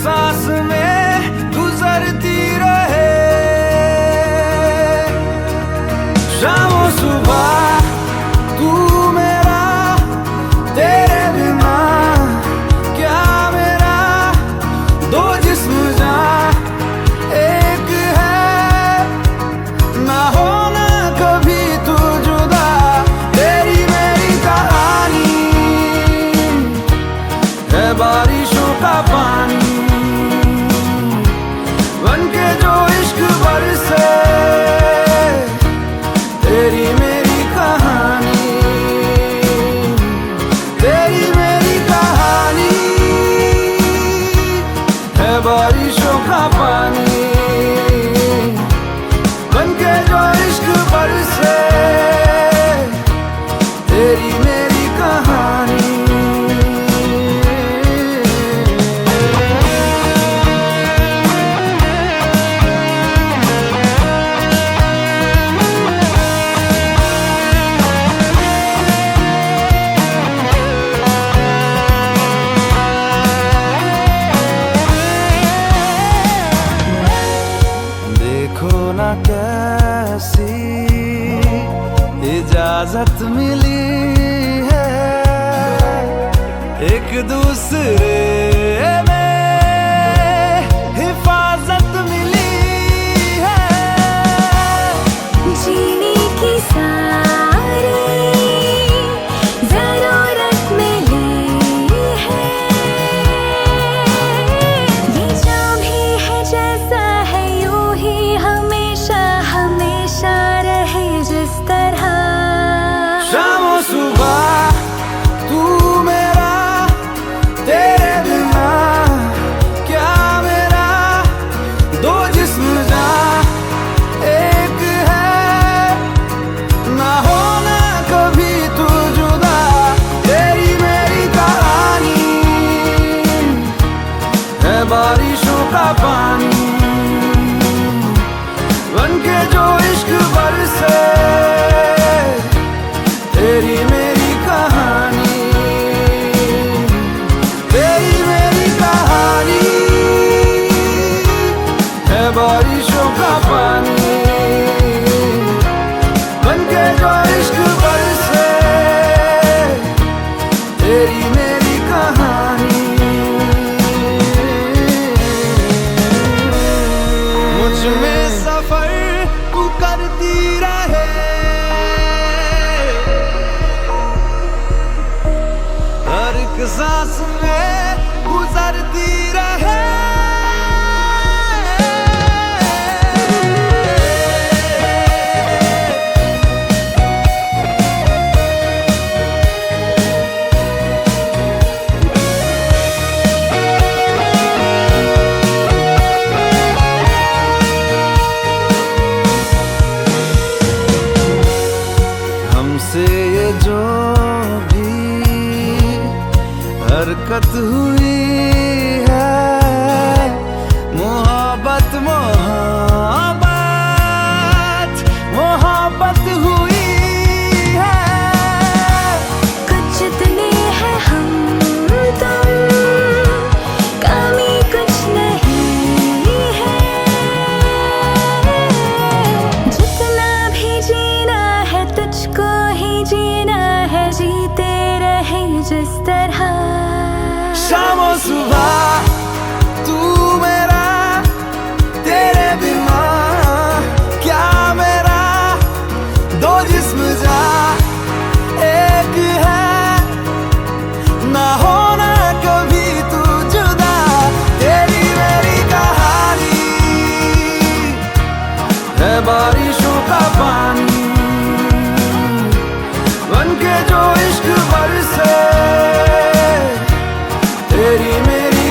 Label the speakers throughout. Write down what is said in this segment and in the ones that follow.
Speaker 1: सांस में गुजरती रहे। शाम सुबह तू मेरा, तेरे बिना क्या मेरा, दो जिस्म जान एक है, ना होना कभी तू जुदा। तेरी मेरी कहानी है बारिशों का पानी, बनके जो इश्क बरसे। तेरी मेरी कहानी, तेरी मेरी कहानी है बारिशों का पानी, बनके जो इश्क बरसे। तेरी मेरी कहानी। देखो ना कैसी इजाजत मिली है, एक दूसरे में हिफाजत मिली है।
Speaker 2: जीने की सारी जरूरत मिली है, ये जो भी है जैसा है यूं ही हमेशा हमेशा रहे जिस तरह।
Speaker 1: शाम सुबह तू मेरा, तेरे बिना क्या मेरा, दो जिस्म जान एक है, ना होना कभी तू जुदा। तेरी मेरी कहानी है बारिशों का पानी, बनके जो इश्क बरसे। तेरी मेरी कहानी, तेरी मेरी कहानी है बारिशों का पानी, बनके जो इश्क बरसे। तेरी मेरी कहानी। मुझ में सफर तू करती रहे, हर एक सांस में गुजरती रहे। हमसे ये जो भी हरकत हुई है, मोहब्बत मोहब्बत मोहब्बत हुई है।
Speaker 2: कुछ इतने हैं हम तुम, कमी कुछ नहीं है, जितना भी जीना है तुझको ही जीना है, जीते रहे जिस तरह।
Speaker 1: शाम सुबह तू मेरा, तेरे बिना क्या मेरा, दो जिस्म जान एक है, ना होना कभी तू जुदा। तेरी मेरी कहानी है बारिशों का पानी, बनके जो इश्क बरसे। तेरी मेरी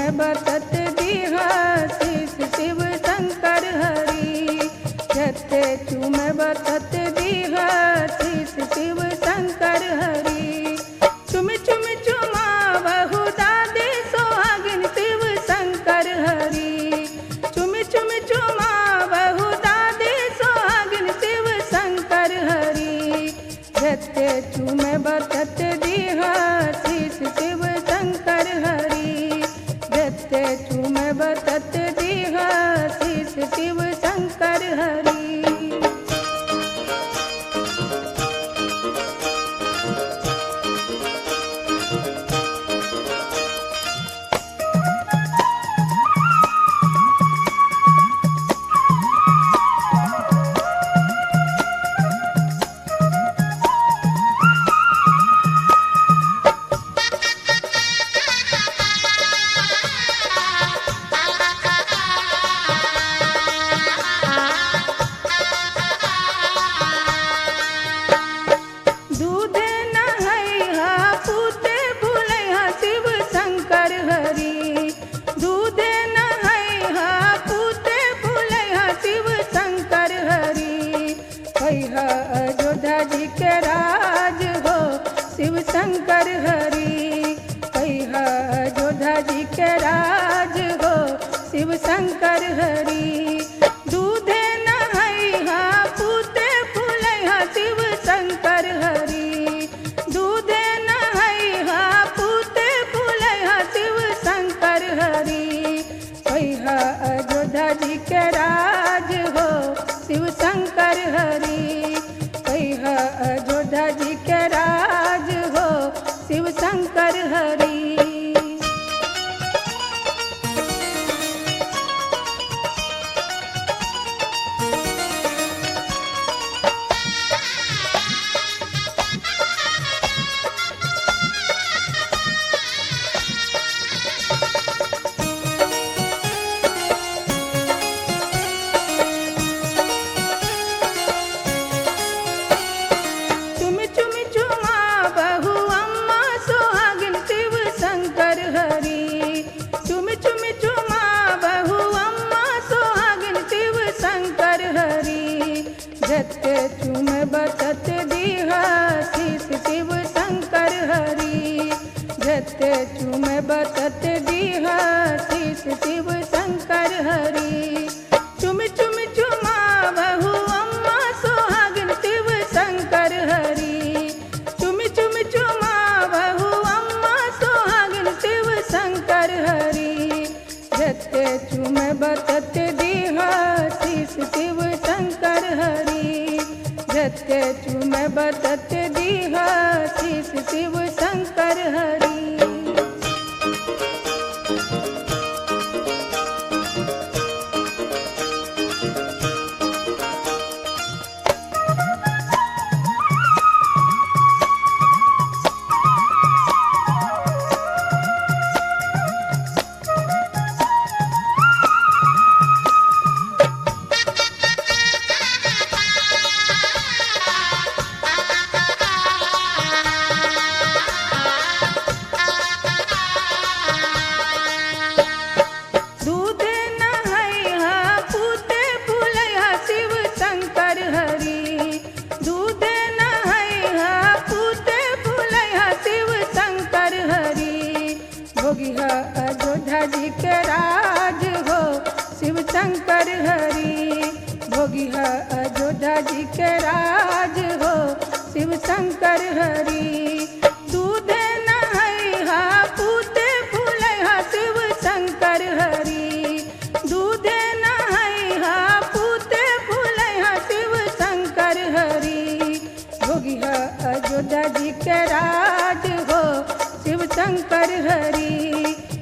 Speaker 3: चूमे बतत दीहा शीश शिव शंकर हरि। जते चूमे बतत दीहा शीश शिव शंकर हरि। चुम चुम चुमा बहु दादी सोहागिन शिव शंकर हरि। चुम चुम चुमा बहु दादी सोहागिन शिव शंकर हरि। जते चूमे बतत दीहा शीश शिव शंकर हरि। जते चूमे बतत दीहा शीश शिव शंकर हरि। अयोध्या जी के राज हो शिव शंकर हरि। अयोध्या जी के राज हो शिव शंकर हरि। दूधे नहैहा पूते फूलैहा शिव शंकर हरि। दूधे नहैहा पूते फूलैहा शिव शंकर हरि। अयोध्या जी के राज हो शिव शंकर हरि। अयोध्या जी के राज हो शिव शंकर हरि। जते चूमे बतत दीहा शीश शिव शंकर हरि। जते चूमे बतत दीहा शीश शिव शंकर हरि। चुम चुम चुमा बहु अम्मा सोहागिन शिव शंकर हरि। चुम चुम चुमा बहु अम्मा सोहागिन शिव शंकर हरि। जते चूमे बतत दीहा शीश शिव शंकर हरि। जते चूमे बतत दीहा शीश शिव शंकर हरि। अयोध्या जी के राज हो शिव शंकर हरि। भोगिहा अयोध्या जी के राज हो शिव शंकर हरि। दूधे नहैहा पूते फूलैहा शिव शंकर हरि। दूधे नहैहा पूते फूलैहा शिव शंकर हरि। भोगिहा अयोध्या जी के राज हो शिव शंकर हरि।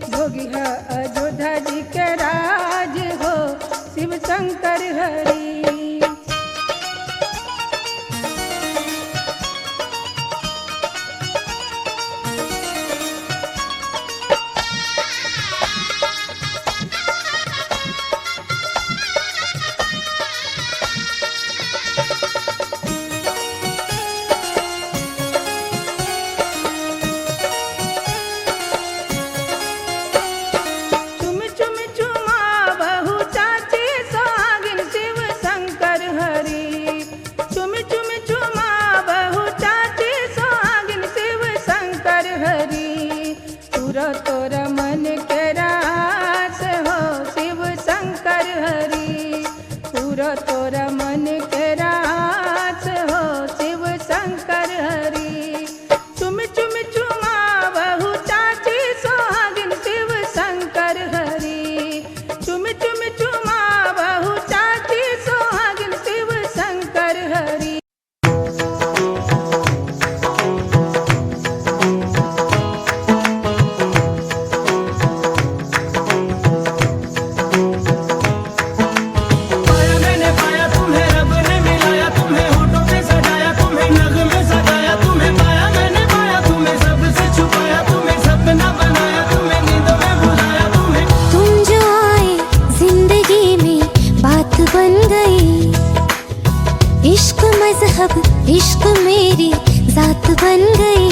Speaker 3: भोगिहा अयोध्या जी के राज हो शिव शंकर हरि।
Speaker 2: अब इश्क मेरी जात बन गई।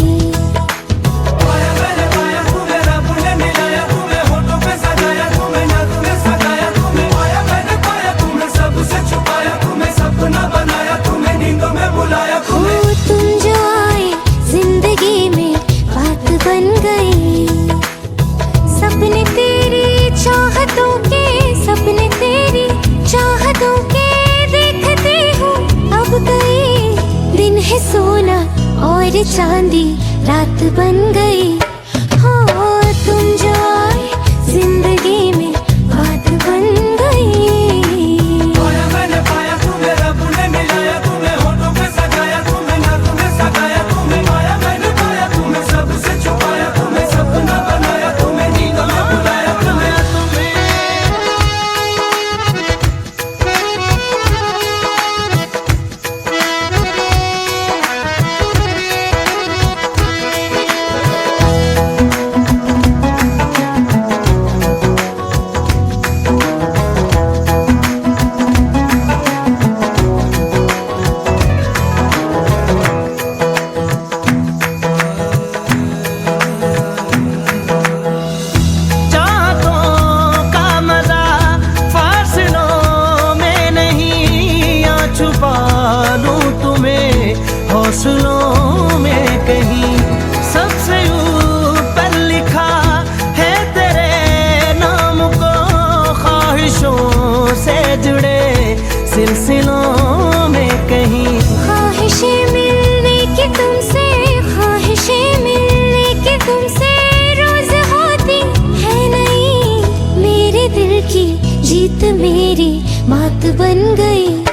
Speaker 1: पाया मैंने पाया तुम्हें, रब ने मिलाया तुम्हें, होठों पे सजाया तुम्हें, नाक में सगाया तुम्हें। पाया मैंने पाया तुम्हें, सबसे छुपाया तुम्हें, सपना बनाया तुम्हें, नींदों में बुलाया
Speaker 2: हो
Speaker 1: तुम्हें।
Speaker 2: तुम जो आए जिंदगी में बात बन गई। सपने तेरी चाहतों के, सपने तेरी चाहतों के देखते हूँ अब गई। दिन है सोना और चांदी रात बन गई। हो तुम जो आए जिंदगी में बात बन गई।
Speaker 1: पाया मैंने पाया तुम्हें, रब ने मिलाया तुम्हें, होठों पे सजाया तुम्हें, नाक में सगाया तुम्हें। पाया मैंने पाया तुम्हें, सबसे छुपाया तुम्हें, सपना बनाया तुम्हें, नींदों में बुलाया तुम्हें। हौसलों में कहीं सबसे ऊपर लिखा है तेरे नाम को, ख्वाहिशों से जुड़े सिलसिलों में कहीं।
Speaker 2: ख्वाहिशें मिलने की तुमसे, ख्वाहिशें मिलने की तुमसे रोज होती है नहीं। मेरे दिल की जीत मेरी मात बन गई।